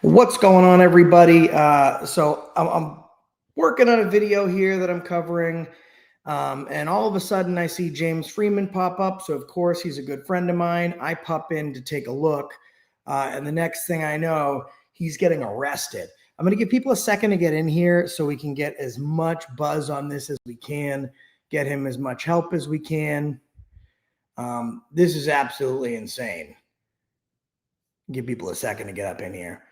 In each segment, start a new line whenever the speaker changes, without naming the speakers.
What's going on, everybody? So I'm working on a video here that I'm covering, and all of a sudden I see James Freeman pop up. So of course he's a good friend of mine. I pop in to take a look, and the next thing I know, he's getting arrested. I'm going to give people a second to get in here so we can get as much buzz on this as we can, get him as much help as we can. This is absolutely insane. Give people a second to get up in here.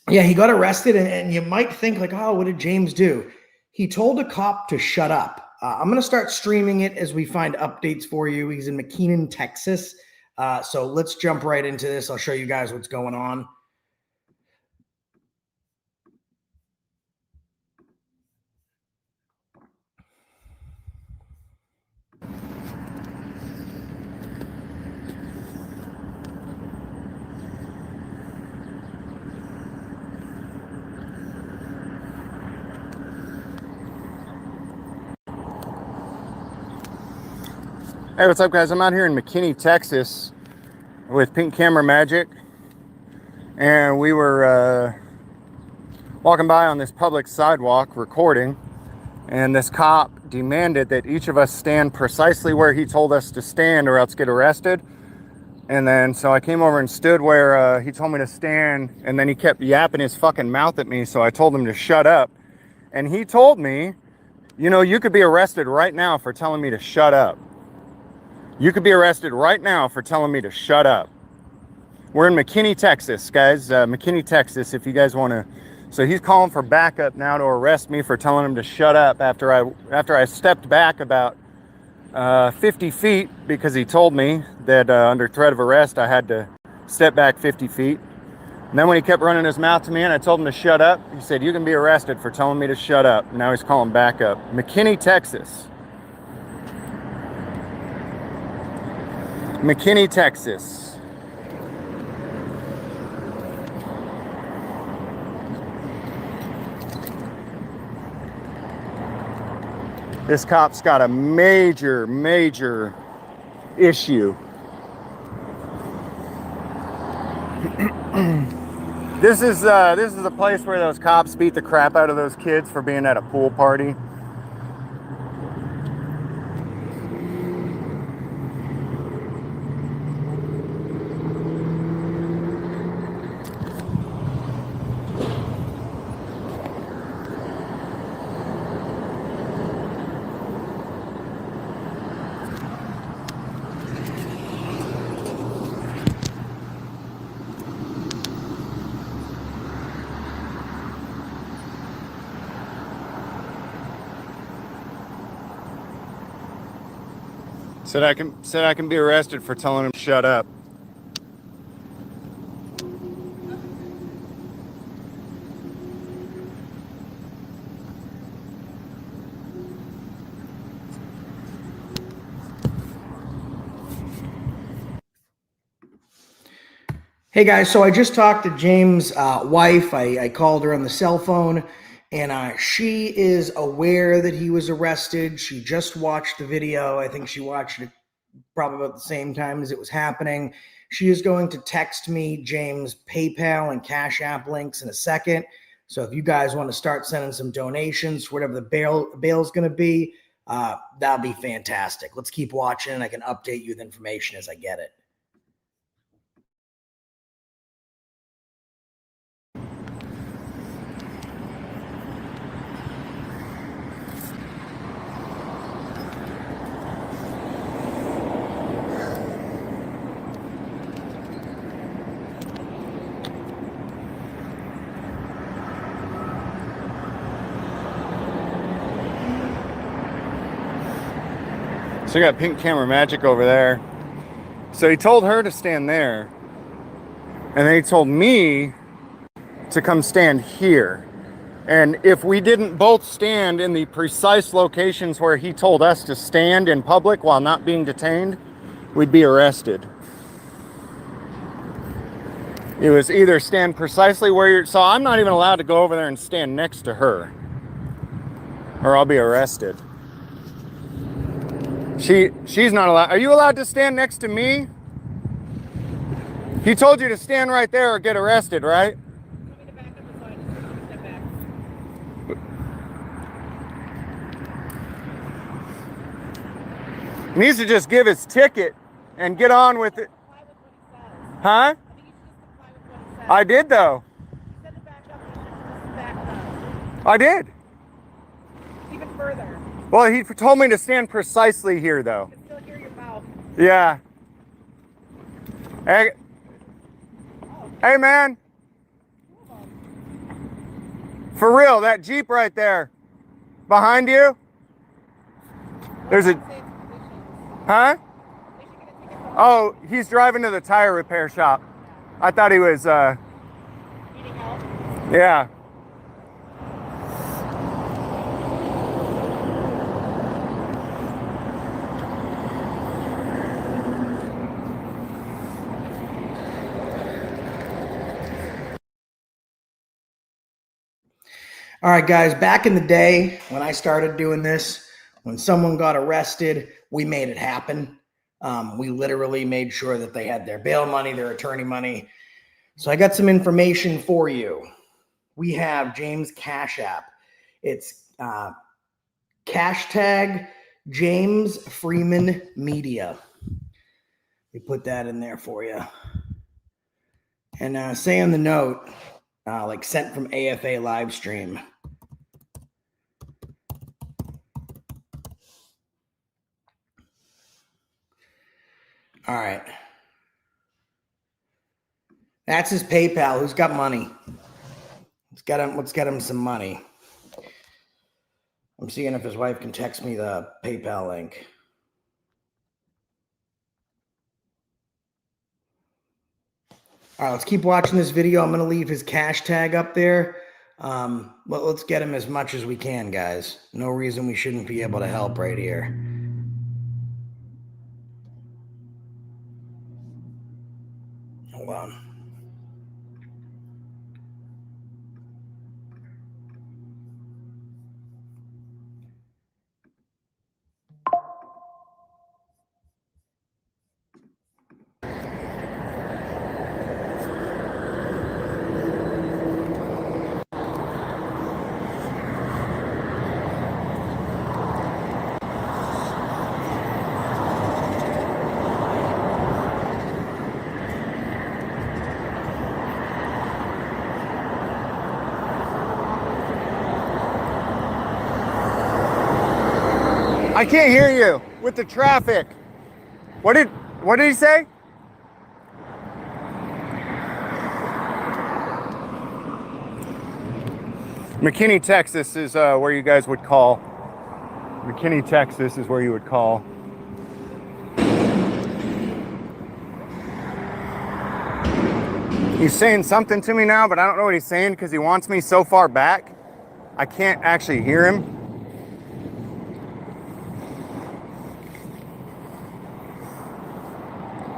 Yeah, he got arrested, and you might think like, oh, what did James do? He told a cop to shut up. I'm going to start streaming it as we find updates for you. He's in McKean, Texas. So let's jump right into this. I'll show you guys what's going on.
Hey, what's up, guys? I'm out here in McKinney, Texas with Pink Camera Magic, and we were walking by on this public sidewalk recording, and this cop demanded that each of us stand precisely where he told us to stand or else get arrested. And then so I came over and stood where he told me to stand, and then he kept yapping his fucking mouth at me, so I told him to shut up. And he told me, you know, you could be arrested right now for telling me to shut up. You could be arrested right now for telling me to shut up. We're in McKinney, Texas, guys. McKinney, Texas, if you guys want to. So he's calling for backup now to arrest me for telling him to shut up after I stepped back about 50 feet because he told me that under threat of arrest I had to step back 50 feet. And then when he kept running his mouth to me and I told him to shut up, he said, "You can be arrested for telling me to shut up." Now he's calling backup. McKinney, Texas. McKinney, Texas. This cop's got a major issue. This is a place where those cops beat the crap out of those kids for being at a pool party. Said I can be arrested for telling him to shut up.
Hey guys, so I just talked to James' wife. I called her on the cell phone, and she is aware that he was arrested. She just watched the video. I think she watched it probably about the same time as it was happening. She is going to text me James' PayPal and Cash App links in a second. So if you guys want to start sending some donations for whatever the bail's going to be, that'll be fantastic. Let's keep watching, and I can update you with information as I get it.
So you got Pink Camera Magic over there. So he told her to stand there, and then he told me to come stand here. And if we didn't both stand in the precise locations where he told us to stand in public while not being detained, we'd be arrested. It was either stand precisely where you're, so I'm not even allowed to go over there and stand next to her, or I'll be arrested. She's not allowed. Are you allowed to stand next to me? He told you to stand right there or get arrested, right?
Want me to back up or so I just step back?
He needs to just give his ticket and get on with it.
Comply with what he says.
Huh?
I think you should just comply with what he says.
I did though.
You said to back up, you should just back up.
I did.
Even further.
Well, he told me to stand precisely here though.
I can still hear your mouth.
Yeah. Hey,
Oh,
hey man,
two of them.
for real, that Jeep right there behind you. There's a,
Safe conditions.
huh?
They should get a ticket for
Oh, he's driving to the tire repair shop. I thought he was,
needing help.
yeah.
All right, guys, back in the day when I started doing this, when someone got arrested, we made it happen. We literally made sure that they had their bail money, their attorney money. So I got some information for you. We have James Cash App. It's hashtag James Freeman Media. We put that in there for you. And say on the note, like sent from AFA live stream. All right. That's his PayPal. Who's got money? Let's get him some money. I'm seeing if his wife can text me the PayPal link. All right, let's keep watching this video. I'm going to leave his cash tag up there. Let's get him as much as we can, guys. No reason we shouldn't be able to help right here. Hold on.
I can't hear you with the traffic. What did he say? McKinney, Texas is where you guys would call. McKinney, Texas is where you would call. He's saying something to me now, but I don't know what he's saying because he wants me so far back. I can't actually hear him.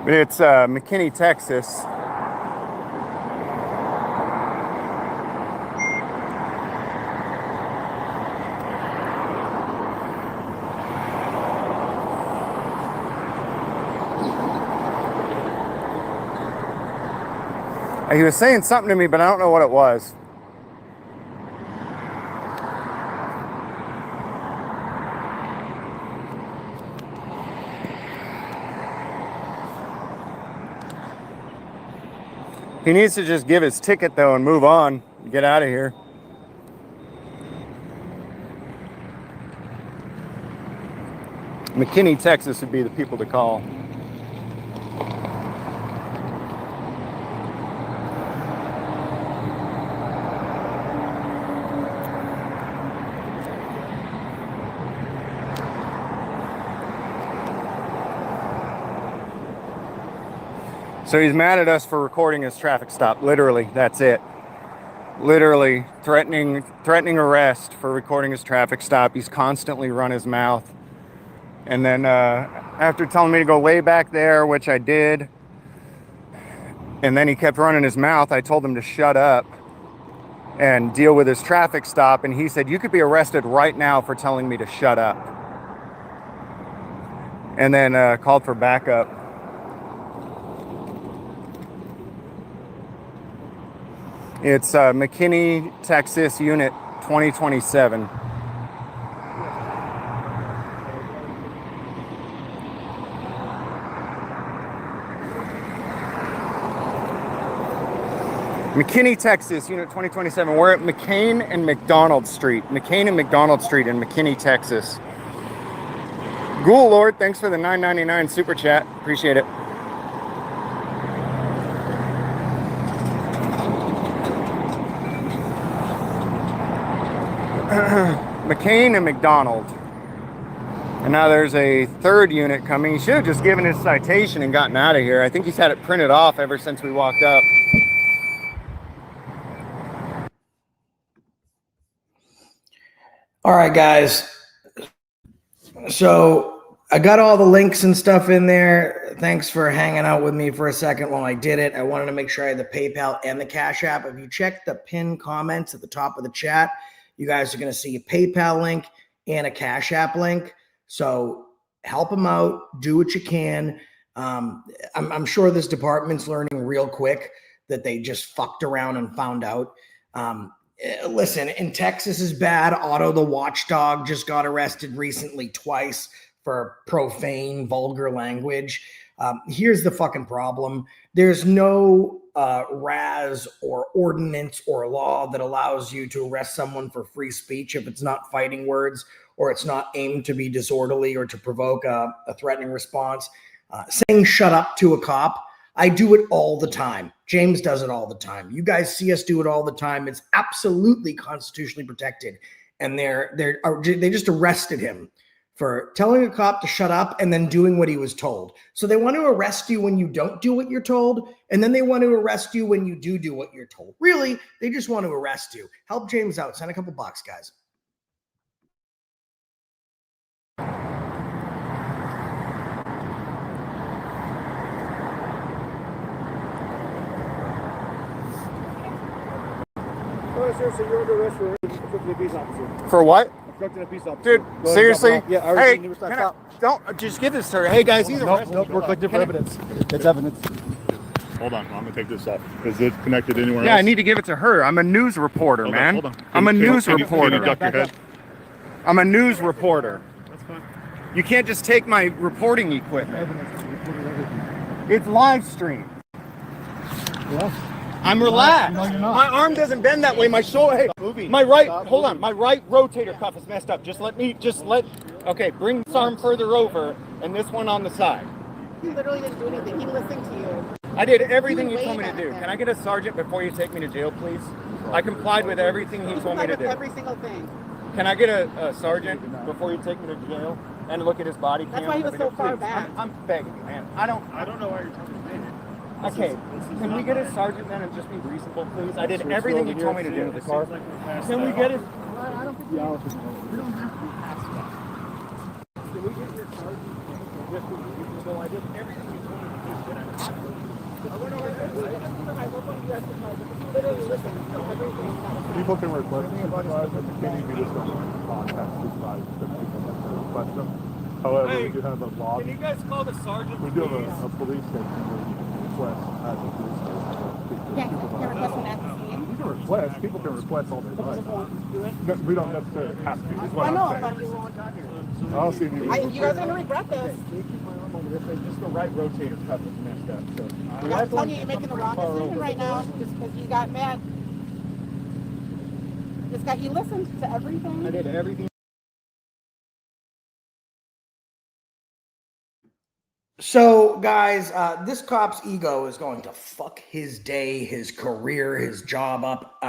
But it's McKinney, Texas. He was saying something to me, but I don't know what it was. He needs to just give his ticket though and move on, get out of here. McKinney, Texas would be the people to call. So he's mad at us for recording his traffic stop. Literally, that's it. Literally threatening arrest for recording his traffic stop. He's constantly run his mouth. And then after telling me to go way back there, which I did, and then he kept running his mouth, I told him to shut up and deal with his traffic stop. And he said, you could be arrested right now for telling me to shut up. And then called for backup. It's McKinney, Texas, Unit 2027. McKinney, Texas, Unit 2027. We're at McCain and McDonald Street. McCain and McDonald Street in McKinney, Texas. Ghoul Lord, thanks for the $9.99 super chat. Appreciate it. McCain and McDonald. And now there's a third unit coming. He should have just given his citation and gotten out of here. I think he's had it printed off ever since we walked up.
All right, guys. So I got all the links and stuff in there. Thanks for hanging out with me for a second while I did it. I wanted to make sure I had the PayPal and the Cash App. If you check the pinned comments at the top of the chat, you guys are going to see a PayPal link and a Cash App link. So help them out. Do what you can. I'm sure this department's learning real quick that they just fucked around and found out. Listen, in Texas is bad. Otto the Watchdog just got arrested recently twice for profane, vulgar language. Here's the fucking problem. There's no RAS or ordinance or law that allows you to arrest someone for free speech if it's not fighting words or it's not aimed to be disorderly or to provoke a threatening response. Saying shut up to a cop, I do it all the time. James does it all the time. You guys see us do it all the time. It's absolutely constitutionally protected. And they just arrested him for telling a cop to shut up and then doing what he was told. So they want to arrest you when you don't do what you're told, and then they want to arrest you when you do what you're told. Really, they just want to arrest you. Help James out. Send a couple bucks, guys.
Seriously, you're under arrest for obstructing a peace officer.
For what?
Obstructing a peace officer.
Dude, seriously?
Yeah, I already
Hey,
knew
can I, don't just give this to her. Hey guys, he's arrested.
Nope, we're collecting for evidence. It's evidence.
Hold on, I'm gonna take this off. Is it connected anywhere else?
Yeah, I need to give it to her. I'm a news reporter,
Hold
man.
on, hold on.
I'm a news
Can you
reporter.
duck your head?
I'm a news reporter.
That's fine.
You can't just take my reporting equipment. It's live stream.
Yeah.
I'm relaxed.
No, you're not.
My arm doesn't bend that way. My shoulder. Hey, my right. Hold on. My right rotator cuff is messed up. Okay, bring this arm further over, and this one on the side.
He literally didn't do anything. He listened to you.
I did everything
You
you told me to
way
do.
back
Can I get a sergeant before you take me to jail, please? I complied with everything he told me to
With
do.
every single thing.
Can I get a sergeant before you take me to jail and look at his body cam?
That's why he was so far back.
I'm begging you, man. I don't know why you're telling me. Okay, can we get a sergeant then and just be reasonable, please? I did everything you told me to do. Can we get it?
I don't think
Yeah, I don't think so.
we don't have to be past that.
Can we get your sergeant and just be reasonable? I did everything you told me to do. Did I not?
Literally listen to everything.
People can request supervisors, but McKinney, we just don't contact supervisors that people have to request them. However, we do have a law.
Can you guys call the sergeant?
We do have a police station where you can request at the police station.
Yeah, can request one at the scene.
You can request. People can request all day long. No, we don't necessarily have to. Is what
I know,
I'm
but
saying. I don't see any.
you guys are gonna regret this.
Just the right rotator cuff is messed up. So
I'm telling you, you're making the wrong decision right now just because you got mad. This guy, he listened to everything.
I did everything.
So, guys, this cop's ego is going to fuck his day, his career, his job up.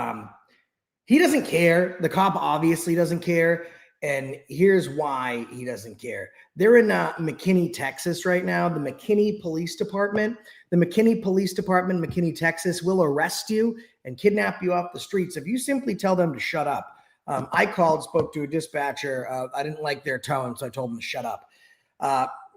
He doesn't care. The cop obviously doesn't care. And here's why he doesn't care. They're in McKinney, Texas right now. The McKinney Police Department. The McKinney Police Department, McKinney, Texas, will arrest you and kidnap you off the streets if you simply tell them to shut up. I spoke to a dispatcher. I didn't like their tone, so I told them to shut up.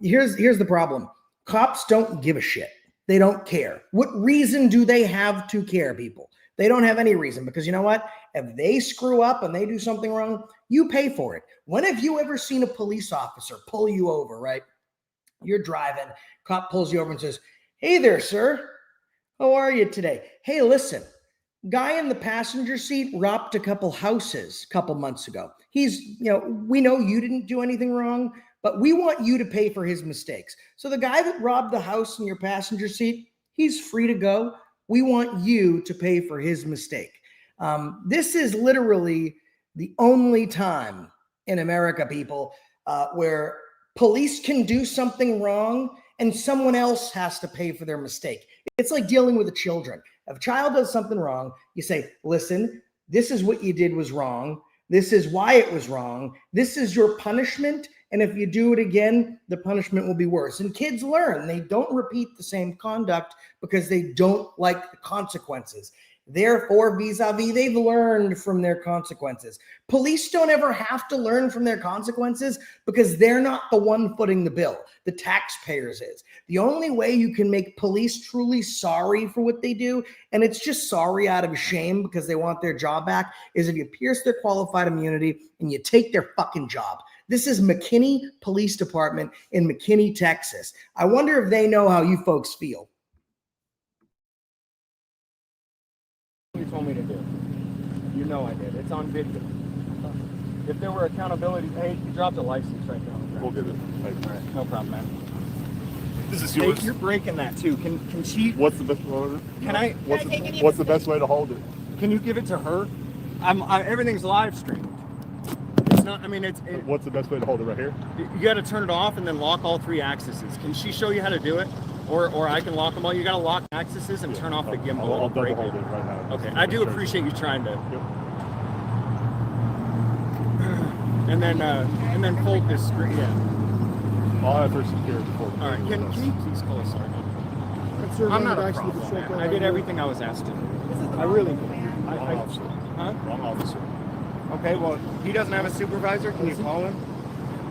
Here's the problem. Cops don't give a shit. They don't care. What reason do they have to care, people? They don't have any reason, because you know what? If they screw up and they do something wrong, you pay for it. When have you ever seen a police officer pull you over, right? You're driving, cop pulls you over and says, "Hey there, sir. How are you today? Hey, listen, Guy in the passenger seat robbed a couple houses a couple months ago. We know you didn't do anything wrong, but we want you to pay for his mistakes. So the guy that robbed the house in your passenger seat, he's free to go. We want you to pay for his mistake. This is literally the only time in America, people, where police can do something wrong and someone else has to pay for their mistake. It's like dealing with the children. If a child does something wrong, you say, listen, this is what you did was wrong. This is why it was wrong. This is your punishment. And if you do it again, the punishment will be worse. And kids learn. They don't repeat the same conduct because they don't like the consequences. Therefore, vis-a-vis, they've learned from their consequences. Police don't ever have to learn from their consequences because they're not the one footing the bill. The taxpayers is. The only way you can make police truly sorry for what they do, and it's just sorry out of shame because they want their job back, is if you pierce their qualified immunity and you take their fucking job. This is McKinney Police Department in McKinney, Texas. I wonder if they know how you folks feel.
You told me to do. You know I did. It's on video. If there were accountability, hey, you dropped a license right now.
We'll get it.
All right, no problem, man.
This is yours.
Hey, you're breaking that too. Can she?
What's the best?
Can I?
What's the best way to hold it?
Can you give it to her? Everything's live streamed. It's not. I mean,
What's the best way to hold it right here?
You got to turn it off and then lock all three axes. Can she show you how to do it? Or I can lock them all. You got to lock axes and turn off the gimbal.
I'll
break
double hold it right now.
Okay, I do appreciate you trying to.
Yep.
And then fold this screen. Yeah.
I'll have her secured before.
All right. Can you please call a sergeant? I'm not a problem, man. I did everything I was asked to do. I really did.
Wrong officer.
Huh?
Wrong officer.
Okay. Well, he doesn't have a supervisor. Can you call him?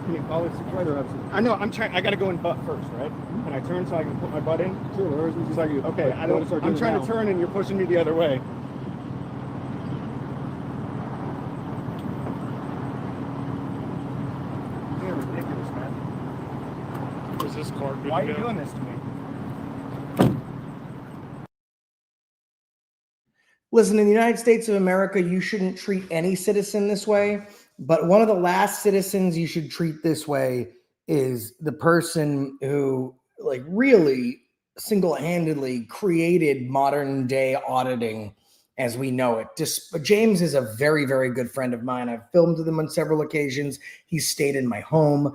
Can you call his supervisor? I know. I'm trying. I got to go in butt first, right? Can I turn so I can put my butt in?
Sure, just like you.
Okay. I'm trying to turn and you're pushing me the other way. You're ridiculous, man.
Is this car good?
Why are you doing this to me?
Listen, in the United States of America, you shouldn't treat any citizen this way. But one of the last citizens you should treat this way is the person who, like, really single-handedly created modern day auditing as we know it. James is a very, very good friend of mine. I've filmed with him on several occasions. He's stayed in my home.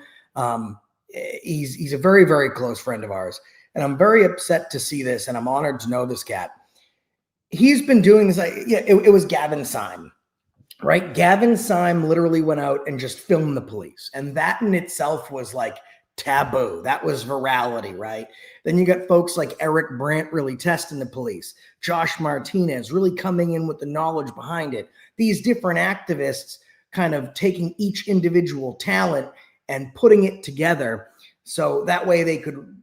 He's a very, very close friend of ours. And I'm very upset to see this, and I'm honored to know this cat. He's been doing this. It was Gavin Syme, right? Gavin Syme literally went out and just filmed the police. And that in itself was like taboo. That was virality, right? Then you got folks like Eric Brandt really testing the police. Josh Martinez really coming in with the knowledge behind it. These different activists kind of taking each individual talent and putting it together so that way they could,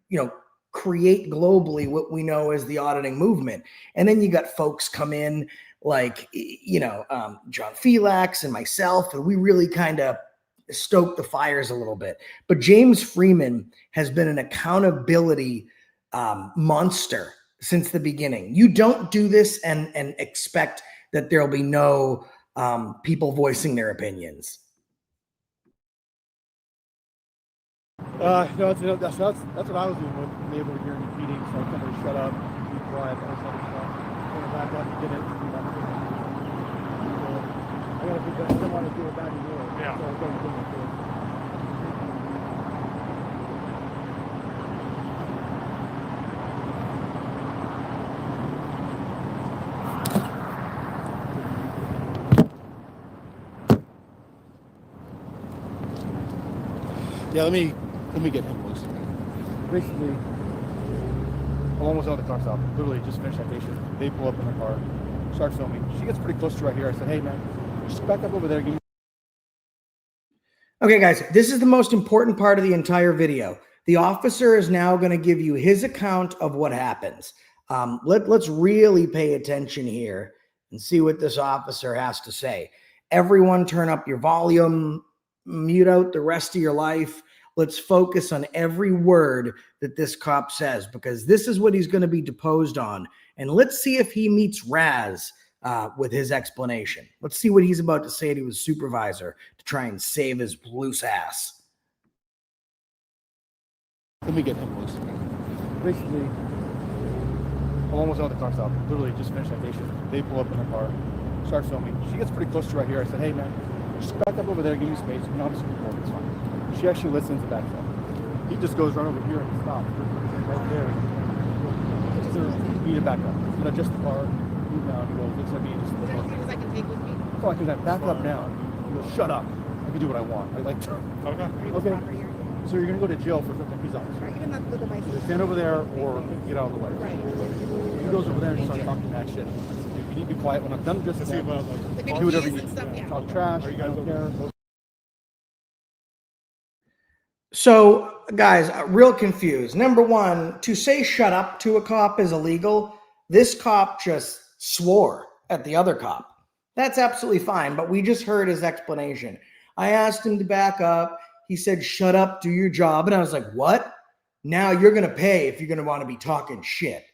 create globally what we know as the auditing movement. And then you got folks come in like, John Felix and myself, and we really kind of stoke the fires a little bit. But James Freeman has been an accountability monster since the beginning. You don't do this and expect that there'll be no people voicing their opinions.
No, that's what I was doing with being able to hear any meetings. So I told her to shut up, be quiet, all this other stuff. When I back up and did it, I gotta think that I don't want to do it back anymore.
Yeah.
So I don't do it. Yeah, let me get him loose. Basically, I'm almost out of the car stop. Literally just finished that patient. They pull up in the car, start filming. She gets pretty close to right here. I said, hey man, just back up over there. Give me.
Okay, guys, this is the most important part of the entire video. The officer is now going to give you his account of what happens. Let's really pay attention here and see what this officer has to say. Everyone turn up your volume, mute out the rest of your life. Let's focus on every word that this cop says, because this is what he's going to be deposed on. And let's see if he meets Raz with his explanation. Let's see what he's about to say to his supervisor to try and save his loose ass.
Let me get him loose. Basically, I'm almost out of the car stop. Literally just finished that patient. They pull up in the car, start filming. She gets pretty close to right here. I said, hey man, just back up over there, give me space. You know, I'm just recording, it's fine. She actually listens and backs up. He just goes right over here and stops. Right there. Just need to back up. You know, just the car. Move down. He goes, looks at me and just.
Is there anything I can take with me?
So I can back up now. He goes, shut up. I can do what I want. I like to.
Okay.
Okay. So you're gonna go to jail for something he's on.
Right, even not the device.
Stand over there or get out of the way.
Right.
He goes over there and starts talking mad shit. You need to be quiet when I'm done with this.
See about
The
like,
big
Do whatever
keys
you
and stuff, yeah.
talk trash.
Are you
I
guys
don't
okay?
care.
So, guys, real confused. Number one, to say shut up to a cop is illegal. This cop just swore at the other cop. That's absolutely fine, but we just heard his explanation. I asked him to back up. He said, shut up, do your job. And I was like, what? Now you're going to pay if you're going to want to be talking shit.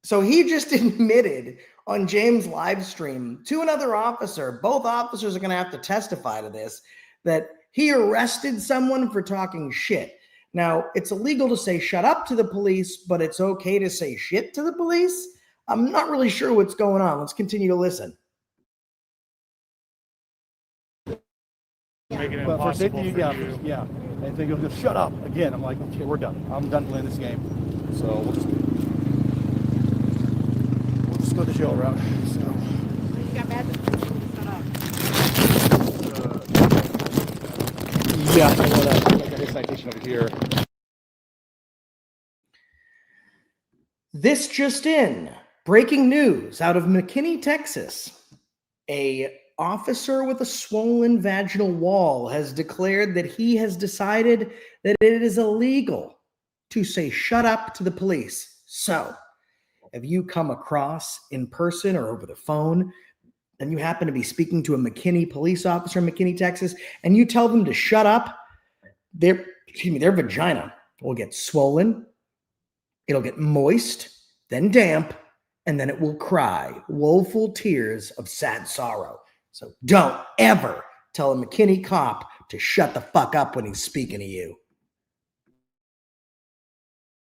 So he just admitted on James' live stream to another officer, both officers are going to have to testify to this, that he arrested someone for talking shit. Now, it's illegal to say shut up to the police, but it's okay to say shit to the police. I'm not really sure what's going on. Let's continue to listen.
making it
But for
impossible
safety,
for
yeah,
you.
yeah. And they go, just shut up again. I'm like, okay, we're done. I'm done playing this game. So we'll just go the jail route. So.
You got badges? Shut up.
Yeah, I know that. I got his citation over here.
This just in, breaking news out of McKinney, Texas. A officer with a swollen vaginal wall has declared that he has decided that it is illegal to say shut up to the police. So, if you come across in person or over the phone and you happen to be speaking to a McKinney police officer in McKinney, Texas, and you tell them to shut up, their vagina will get swollen, it'll get moist, then damp, and then it will cry woeful tears of sad sorrow. So don't ever tell a McKinney cop to shut the fuck up when he's speaking to you.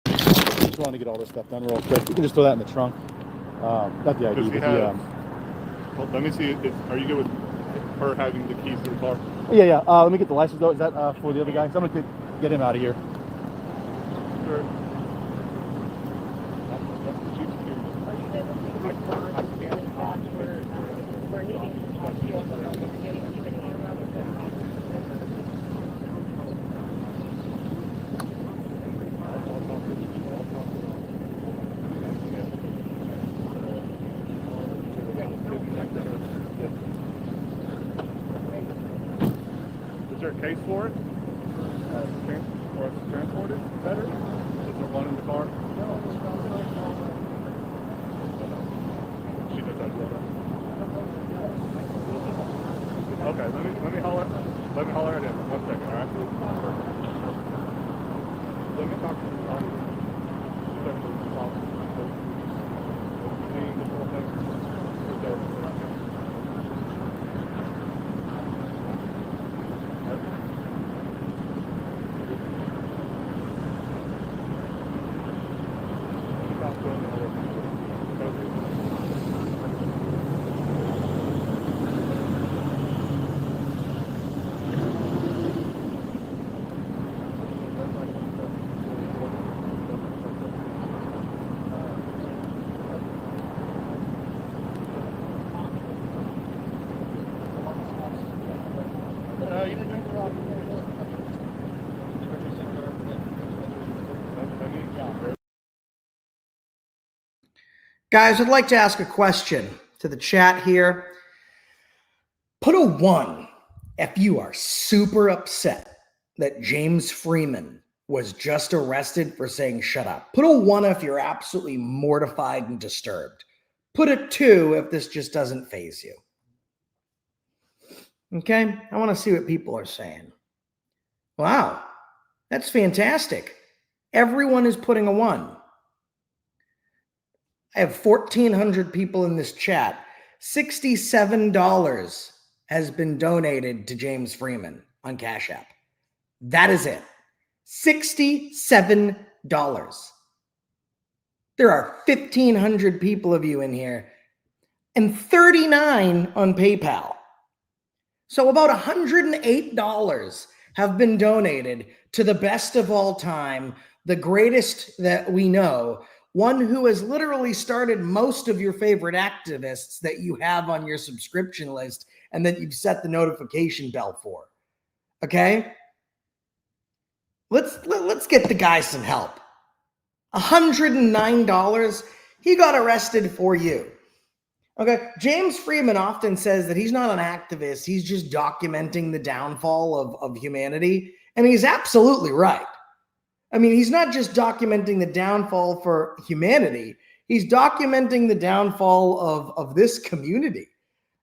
Just want to get all this stuff done real quick. You can just throw that in the trunk. Not the ID,
Does he
but
have, well, let me see, are you good with her having the keys to the car?
yeah. Let me get the license though. Is that for the other guy? So I'm gonna get him out of here.
Sure. Is there a case for it? Or us to transport it better? Is there one in the car? She does that as well. Okay, let me holler at him. 1 second, all right? Let me talk to him. She's up to the top. Seeing this whole thing.
Guys, I'd like to ask a question to the chat here. Put a 1 if you are super upset that James Freeman was just arrested for saying shut up. Put a 1 if you're absolutely mortified and disturbed. Put a 2 if this just doesn't faze you. Okay? I want to see what people are saying. Wow, that's fantastic. Everyone is putting a 1. I have 1,400 people in this chat. $67 has been donated to James Freeman on Cash App. That is it. $67. There are 1,500 people of you in here and 39 on PayPal. So about $108 have been donated to the best of all time, the greatest that we know, one who has literally started most of your favorite activists that you have on your subscription list and that you've set the notification bell for. Okay? Let's get the guy some help. $109, he got arrested for you. Okay, James Freeman often says that he's not an activist, he's just documenting the downfall of humanity, and he's absolutely right. I mean, he's not just documenting the downfall for humanity, he's documenting the downfall of this community.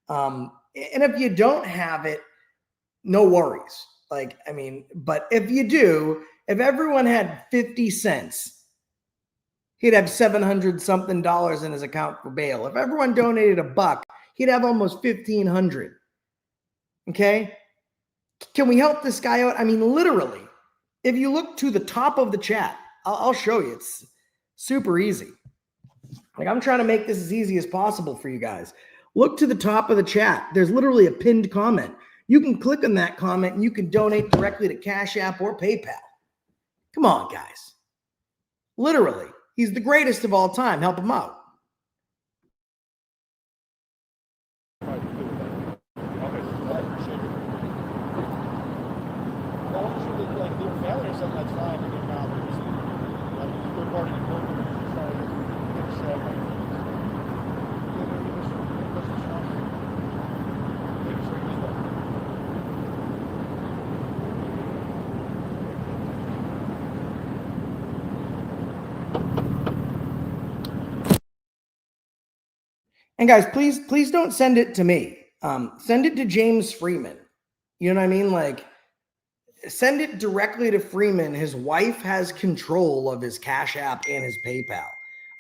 And if you don't have it, no worries. Like, I mean, but if you do, if everyone had 50 cents, he'd have 700 something dollars in his account for bail. If everyone donated $1, he'd have almost 1,500. Okay? Can we help this guy out? I mean, literally, if you look to the top of the chat, I'll show you. It's super easy. Like, I'm trying to make this as easy as possible for you guys. Look to the top of the chat. There's literally a pinned comment. You can click on that comment and you can donate directly to Cash App or PayPal. Come on, guys. Literally. He's the greatest of all time. Help him out.
Okay, I appreciate it. I want you to, like, your family or something, that's fine. I mean, now there's like third party equipment.
And guys, please don't send it to me. Send it to James Freeman. You know what I mean? Like, send it directly to Freeman. His wife has control of his Cash App and his PayPal.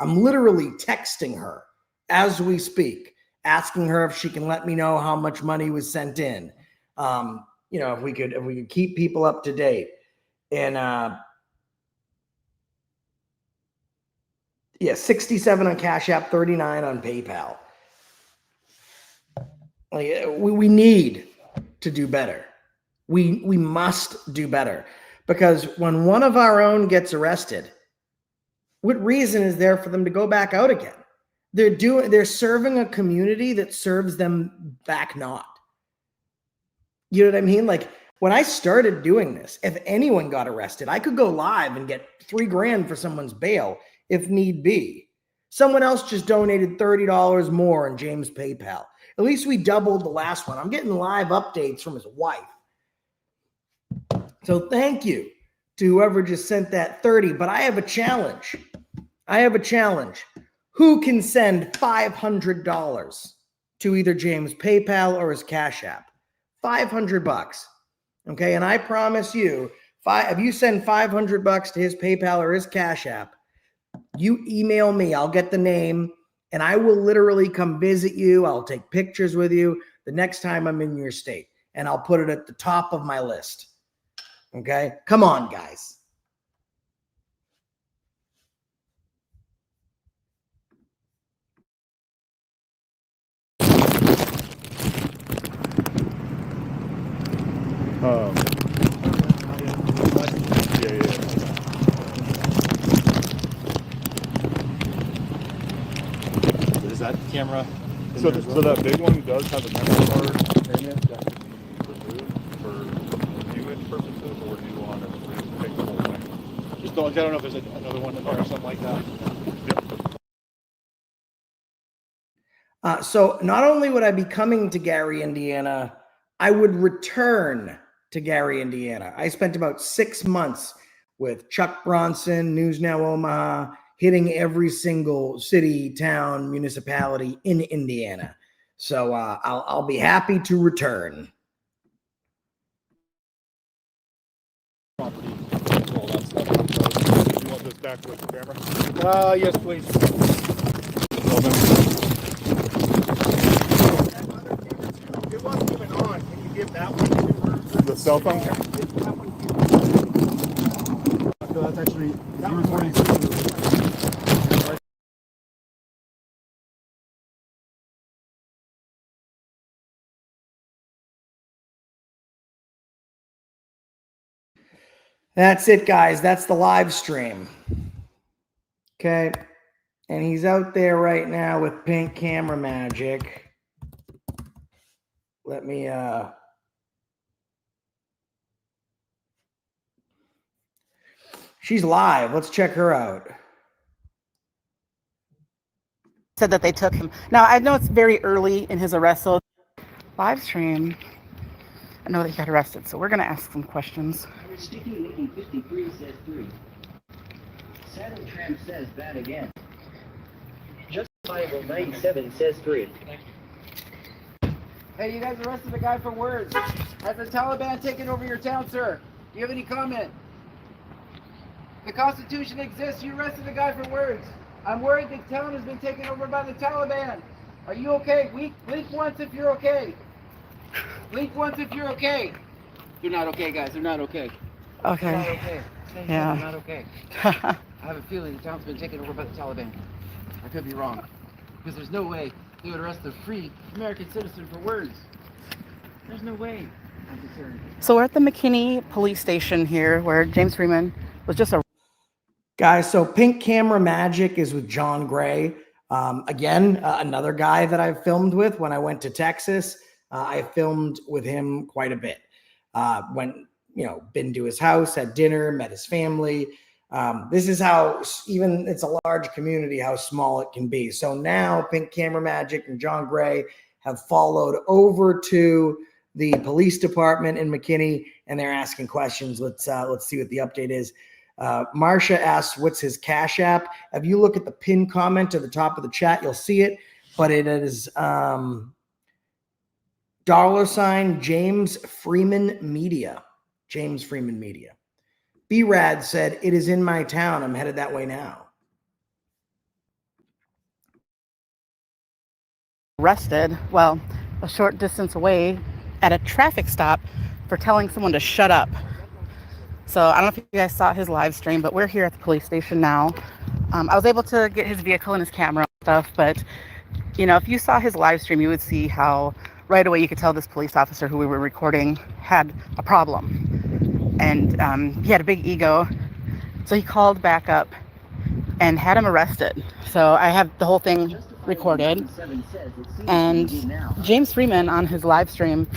I'm literally texting her as we speak, asking her if she can let me know how much money was sent in. You know, if we could keep people up to date. And yeah, 67 on Cash App, 39 on PayPal. Like, we need to do better. We must do better, because when one of our own gets arrested, what reason is there for them to go back out again? They're serving a community that serves them back not. You know what I mean? Like, when I started doing this, if anyone got arrested, I could go live and get $3,000 for someone's bail if need be. Someone else just donated $30 more on James' PayPal. At least we doubled the last one. I'm getting live updates from his wife. So thank you to whoever just sent that 30. But I have a challenge. Who can send $500 to either James' PayPal or his Cash App? $500. Okay, and I promise you, if you send $500 to his PayPal or his Cash App, you email me. I'll get the name, and I will literally come visit you. I'll take pictures with you the next time I'm in your state, and I'll put it at the top of my list. Okay? Come on, guys.
Is that camera?
So that big one does have a memory card in it that can be removed for viewing purposes, or do you want to take the whole thing?
Just don't. I don't know if there's another one in there or something like that.
So not only would I be coming to Gary, Indiana, I would return to Gary, Indiana. I spent about 6 months with Chuck Bronson, News Now Omaha, hitting every single city, town, municipality in Indiana. So I'll be happy to return.
Property, all that stuff. You want this back with the camera?
Yes, please.
them.
It wasn't even on. Can you give that one to her?
The cell phone?
So that's actually your recording system.
That's it, guys. That's the live stream. Okay. And he's out there right now with Pink Camera Magic. Let me she's live. Let's check her out.
Said that they took him. Now, I know it's very early in his arrest, so live stream. I know that he got arrested, so we're going to ask some questions.
Sticky looking 53 says 3. Saddle tramp says bad again. Justifiable 97 says 3.
Hey, you guys arrested a guy for words. Has the Taliban taken over your town, sir? Do you have any comment? The Constitution exists. You arrested a guy for words. I'm worried the town has been taken over by the Taliban. Are you okay? Blink once if you're okay. Blink once if you're okay. You're not okay, guys. They're not okay.
Okay.
They're not okay.
Yeah.
They're not okay. I have a feeling the town's been taken over by the Taliban. I could be wrong. Because there's no way they would arrest a free American citizen for words. There's no way. I'm concerned.
So we're at the McKinney police station here where James Freeman was just a
Guys, so Pink Camera Magic is with John Gray. Again, another guy that I've filmed with when I went to Texas. I filmed with him quite a bit. Went, been to his house, had dinner, met his family. This is how, even it's a large community, how small it can be. So now Pink Camera Magic and John Gray have followed over to the police department in McKinney, and they're asking questions. Let's see what the update is. Marsha asks, what's his Cash App? If you look at the pinned comment at the top of the chat, you'll see it, but it is $ James Freeman Media. James Freeman Media. B-Rad said, it is in my town. I'm headed that way now.
arrested, well, a short distance away at a traffic stop for telling someone to shut up. So I don't know if you guys saw his live stream, but we're here at the police station now. I was able to get his vehicle and his camera and stuff, but if you saw his live stream, you would see how right away you could tell this police officer who we were recording had a problem. And he had a big ego. So he called back up and had him arrested. So I have the whole thing recorded. And James Freeman on his live stream,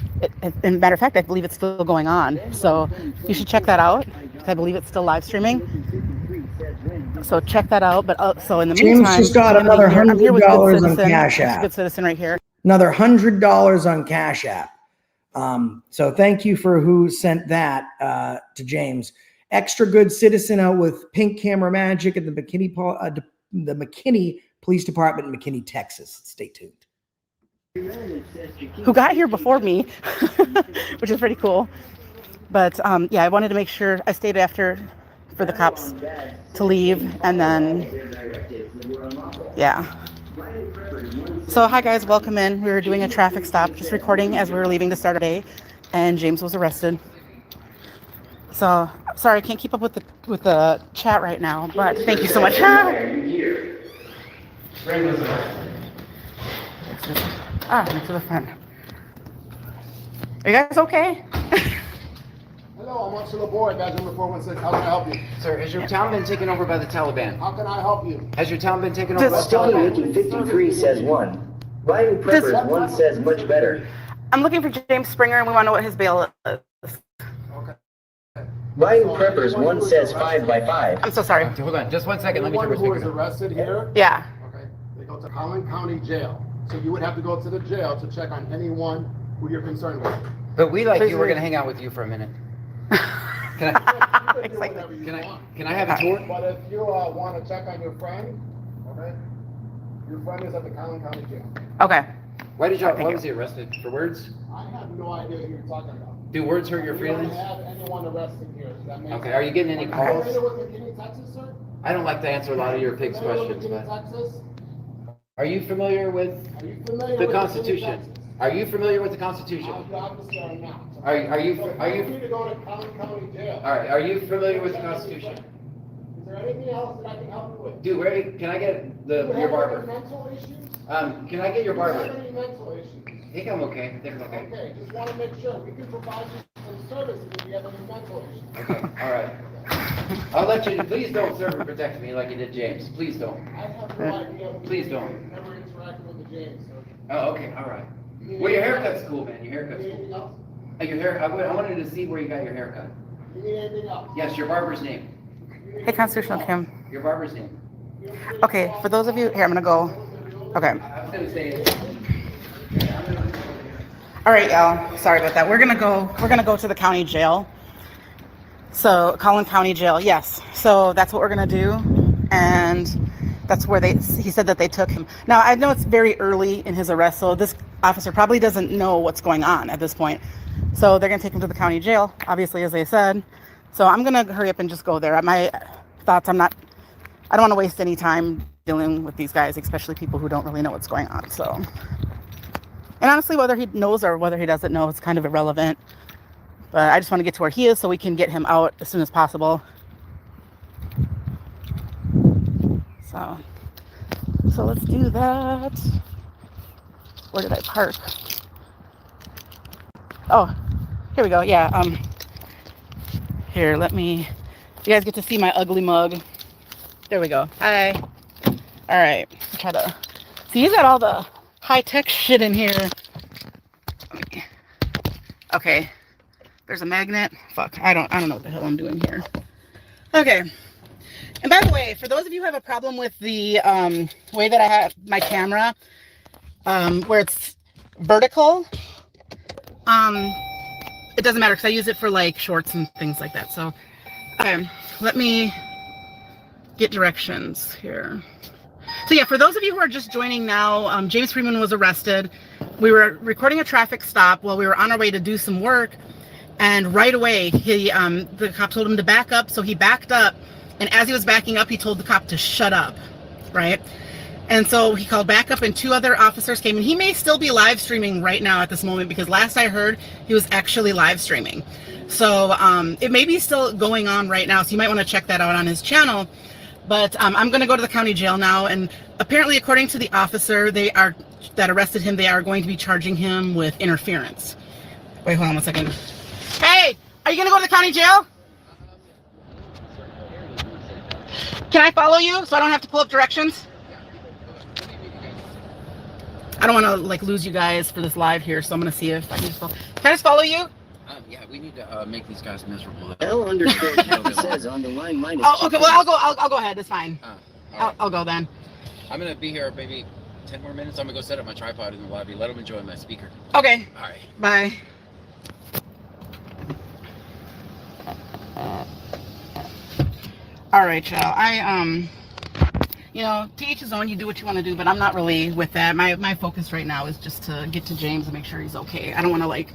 and matter of fact, I believe it's still going on. So you should check that out. I believe it's still live streaming. So check that out. But so in the
James
meantime,
just got another $100 on Cash App.
Good Citizen right here.
Another $100 on Cash App. So thank you for who sent that to James. Extra Good Citizen out with Pink Camera Magic at the McKinney Police Department in McKinney, Texas. Stay tuned.
Who got here before me, which is pretty cool. But yeah, I wanted to make sure I stayed after for the cops to leave, and then yeah. So hi guys, welcome in. We were doing a traffic stop, just recording as we were leaving to start our day, and James was arrested. So sorry, I can't keep up with the chat right now, but thank you so much. Next to the front. Are you guys okay?
Hello, I'm Officer LaBoy, badge number 416. How can I help you?
Sir, has your town been taken over by the Taliban?
How can I help you?
Has your town been taken over by the
Sticky
Taliban?
Mickey 53 says 1. Buying Preppers 1 says much better.
I'm looking for James Springer, and we want to know what his bail is.
Okay.
Buying Preppers 1 says 5 by 5.
I'm so sorry.
Okay, hold on, just 1 second. Let me check
Anyone
what's
who is arrested here,
Yeah.
okay, they go to Collin County Jail. So you would have to go to the jail to check on anyone who you're concerned with.
But we like
Please
you. We're
leave.
gonna hang out with you for a minute. Can I?
You can do whatever you want.
Can I have a tour?
But if you want to check on your friend, okay, your friend is at the Collin County Jail.
Okay.
Why did you?
Thank
Why
you.
was he arrested for words?
I have no idea who you're talking about.
Do words hurt your
We don't
feelings?
have anyone arrested here. Does that make
Okay.
sense?
Are you getting any
Are you
calls?
familiar with McKinney, Texas, sir?
I don't like to answer a lot of your pigs
Familiar with
questions,
McKinney,
but
Texas?
Are you familiar with the Constitution? Are you familiar with the Constitution? Are you
free to go to county jail?
all right? Are you familiar with the Constitution?
Is there anything else that I can help you with?
Dude, where can I get your barber?
Mental issues?
Can I get your
Do you have
barber?
any mental issues?
I think I'm okay. I think I'm okay.
Okay, just want to make sure we can provide you some services if you have any mental issues.
Okay, all right. I'll let you. Please don't serve and protect me like you did James. Please don't.
I have no idea.
Please don't.
Never interacted with the James. So.
Oh, okay, all right. Well, your haircut's cool, man. Your haircut's
You need anything
cool.
else?
Your hair. I wanted to see where you got your haircut.
You need anything else?
Yes, your barber's name.
Hey, Constitutional Kim.
Your barber's name.
Okay, for those of you here, I'm gonna go. Okay.
I was gonna say.
All right, y'all. Sorry about that. We're gonna go to the county jail. So Collin County Jail, yes. So that's what we're gonna do, and that's where he said that they took him. Now I know it's very early in his arrest, so this officer probably doesn't know what's going on at this point. So they're gonna take him to the county jail, obviously, as they said. So I'm gonna hurry up and just go there. My thoughts, I don't want to waste any time dealing with these guys, especially people who don't really know what's going on. So, and honestly, whether he knows or whether he doesn't know, it's kind of irrelevant. But I just want to get to where he is so we can get him out as soon as possible. So let's do that. Where did I park? Oh, here we go. Yeah. Here, you guys get to see my ugly mug. There we go. Hi. All right. Try to see. He's got all the high-tech shit in here. Okay. There's a magnet. Fuck. I don't know what the hell I'm doing here. Okay. And by the way, for those of you who have a problem with the way that I have my camera, where it's vertical, it doesn't matter because I use it for like shorts and things like that. So, let me get directions here. So yeah, for those of you who are just joining now, James Freeman was arrested. We were recording a traffic stop while we were on our way to do some work, and right away the cop told him to back up. So he backed up, and as he was backing up, he told the cop to shut up, right? And so he called back up, and two other officers came, and he may still be live streaming right now at this moment, because last I heard he was actually live streaming. So it may be still going on right now, so you might want to check that out on his channel. But I'm going to go to the county jail now, and apparently, according to the officer that arrested him, they are going to be charging him with interference. Wait, hold on one second. Hey, are you going to go to the county jail? Can I follow you so I don't have to pull up directions? I don't want to like lose you guys for this live here, so I'm going to see if I can just follow. Can I just follow you?
Yeah, we need to make these guys miserable.
L_Captain says on the line minus.
Oh, okay. Well, I'll go ahead. It's fine. I'll go then.
I'm gonna be here maybe 10 more minutes. I'm gonna go set up my tripod in the lobby. Let them enjoy my speaker.
Okay.
All right.
Bye. All right, y'all. To each his own. You do what you want to do, but I'm not really with that. My focus right now is just to get to James and make sure he's okay. I don't want to like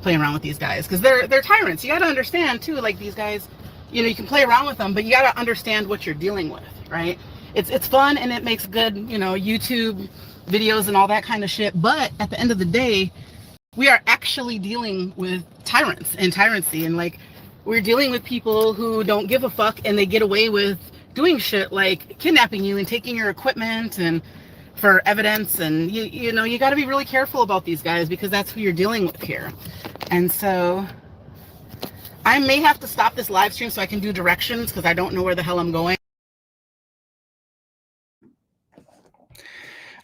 play around with these guys because they're tyrants. You got to understand too. Like these guys, you can play around with them, but you got to understand what you're dealing with, right? It's fun and it makes good, YouTube videos and all that kind of shit. But at the end of the day, we are actually dealing with tyrants and tyrancy, and like we're dealing with people who don't give a fuck and they get away with doing shit like kidnapping you and taking your equipment and for evidence. And you got to be really careful about these guys because that's who you're dealing with here. And so I may have to stop this live stream so I can do directions because I don't know where the hell I'm going.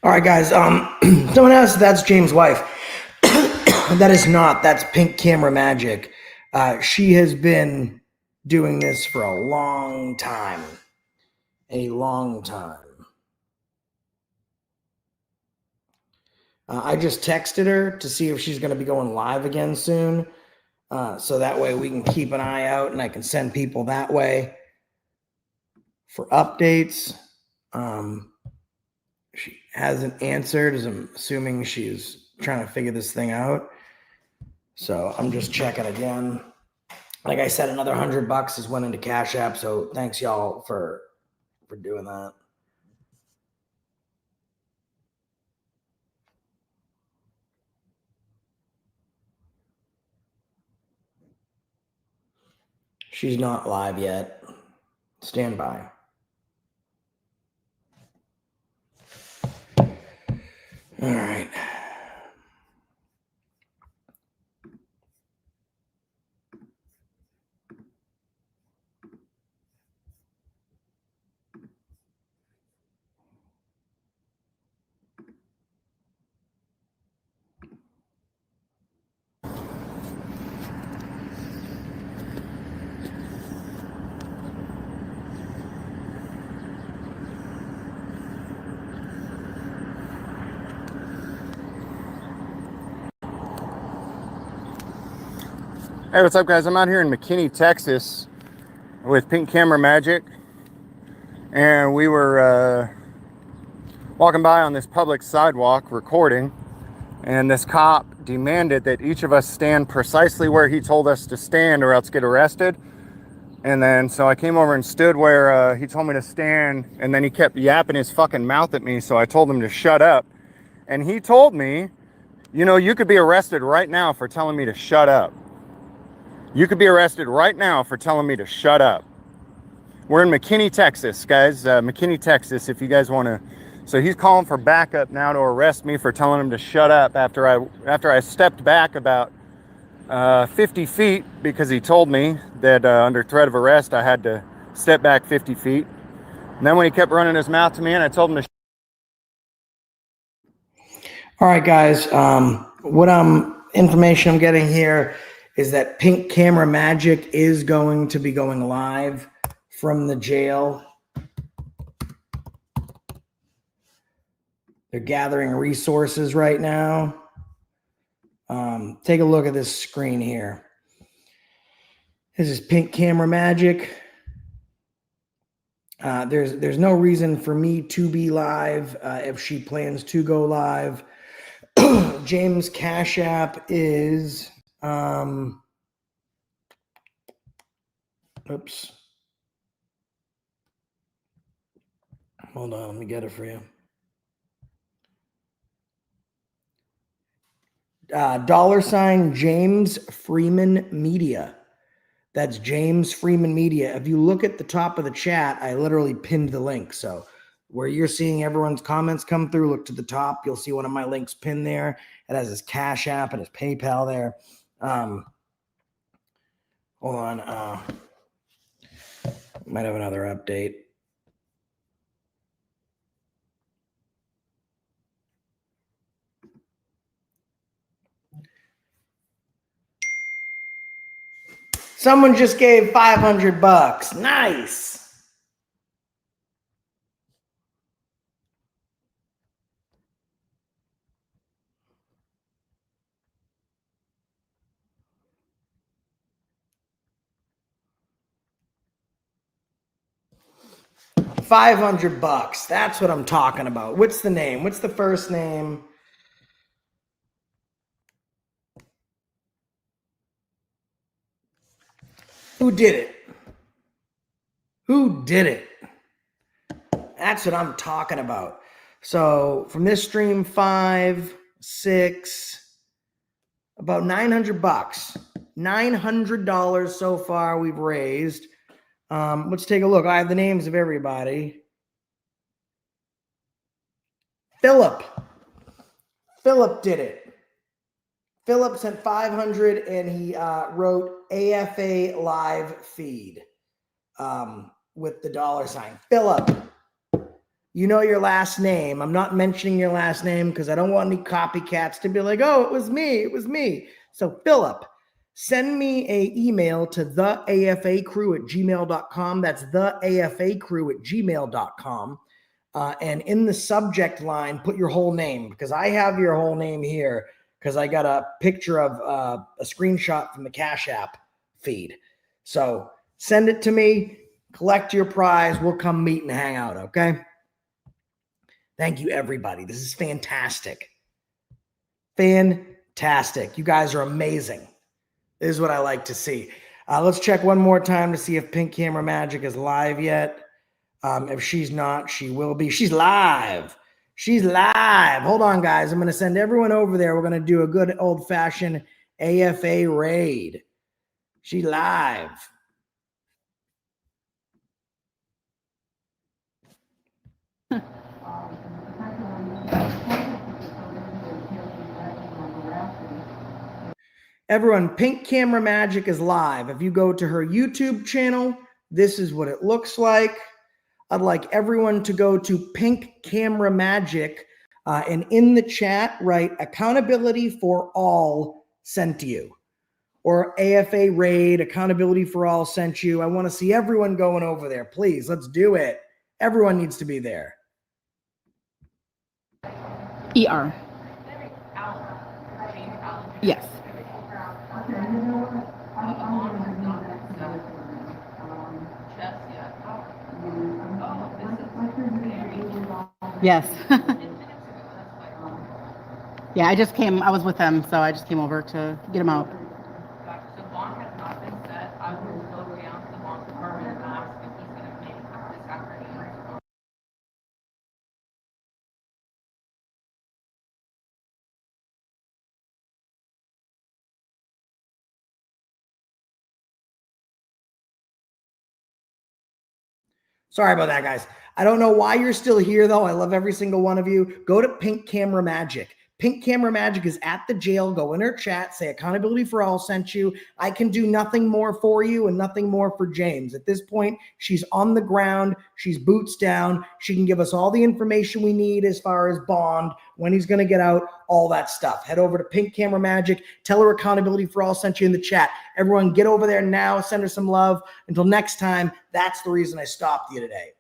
All right, guys. Someone asked, that's James' wife. That is not. That's Pink Camera Magic. She has been doing this for a long time. A long time. I just texted her to see if she's going to be going live again soon. So that way we can keep an eye out and I can send people that way for updates. She hasn't answered, as I'm assuming she's trying to figure this thing out. So I'm just checking again. Like I said, another $100 has went into Cash App. So thanks y'all for doing that. She's not live yet. Stand by. All right.
Hey, what's up, guys? I'm out here in McKinney, Texas with Pink Camera Magic, and we were walking by on this public sidewalk recording, and this cop demanded that each of us stand precisely where he told us to stand or else get arrested. And then so I came over and stood where he told me to stand, and then he kept yapping his fucking mouth at me, so I told him to shut up. And he told me, you know, you could be arrested right now for telling me to shut up. You could be arrested right now for telling me to shut up. We're in McKinney, Texas, guys. McKinney, Texas, if you guys want to. So he's calling for backup now to arrest me for telling him to shut up after I stepped back about 50 feet because he told me that under threat of arrest I had to step back 50 feet. And then when he kept running his mouth to me and I told him to
All right, guys. Information I'm getting here is that Pink Camera Magic is going to be going live from the jail. They're gathering resources right now. Take a look at this screen here. This is Pink Camera Magic. There's no reason for me to be live if she plans to go live. James' Cash App is oops. Hold on, let me get it for you. $ James Freeman Media. That's James Freeman Media. If you look at the top of the chat, I literally pinned the link. So where you're seeing everyone's comments come through, look to the top. You'll see one of my links pinned there. It has his Cash App and his PayPal there. Hold on. Might have another update. Someone just gave $500. Nice. $500. That's what I'm talking about. What's the name? What's the first name? Who did it? Who did it? That's what I'm talking about. So from this stream, 5, 6, about $900. $900 so far we've raised. Let's take a look. I have the names of everybody. Philip did it. Philip sent 500 and he wrote AFA live feed with the $. Philip, you know your last name. I'm not mentioning your last name because I don't want any copycats to be like, oh, it was me. It was me. So Philip, send me an email to theafacrew@gmail.com. That's theafacrew@gmail.com. And in the subject line, put your whole name because I have your whole name here because I got a picture of a screenshot from the Cash App feed. So send it to me, collect your prize. We'll come meet and hang out, okay? Thank you, everybody. This is fantastic. Fantastic. You guys are amazing. This is what I like to see. Let's check one more time to see if Pink Camera Magic is live yet. If she's not, she will be. She's live. She's live. Hold on, guys. I'm going to send everyone over there. We're going to do a good old-fashioned AFA raid. She's live. Everyone, Pink Camera Magic is live. If you go to her YouTube channel, this is what it looks like. I'd like everyone to go to Pink Camera Magic and in the chat, write accountability for all sent you, or AFA raid, accountability for all sent you. I want to see everyone going over there. Please, let's do it. Everyone needs to be there.
ER. Yes. Yes. Yeah, I was with them, so I just came over to get them out.
So bond has not been set. I will go down to the bond department and ask if he's gonna make this afternoon.
Sorry about that, guys. I don't know why you're still here, though. I love every single one of you. Go to Pink Camera Magic. Pink Camera Magic is at the jail. Go in her chat. Say accountability for all sent you. I can do nothing more for you and nothing more for James. At this point, she's on the ground. She's boots down. She can give us all the information we need as far as bond, when he's going to get out, all that stuff. Head over to Pink Camera Magic. Tell her accountability for all sent you in the chat. Everyone get over there now. Send her some love. Until next time, that's the reason I stopped you today.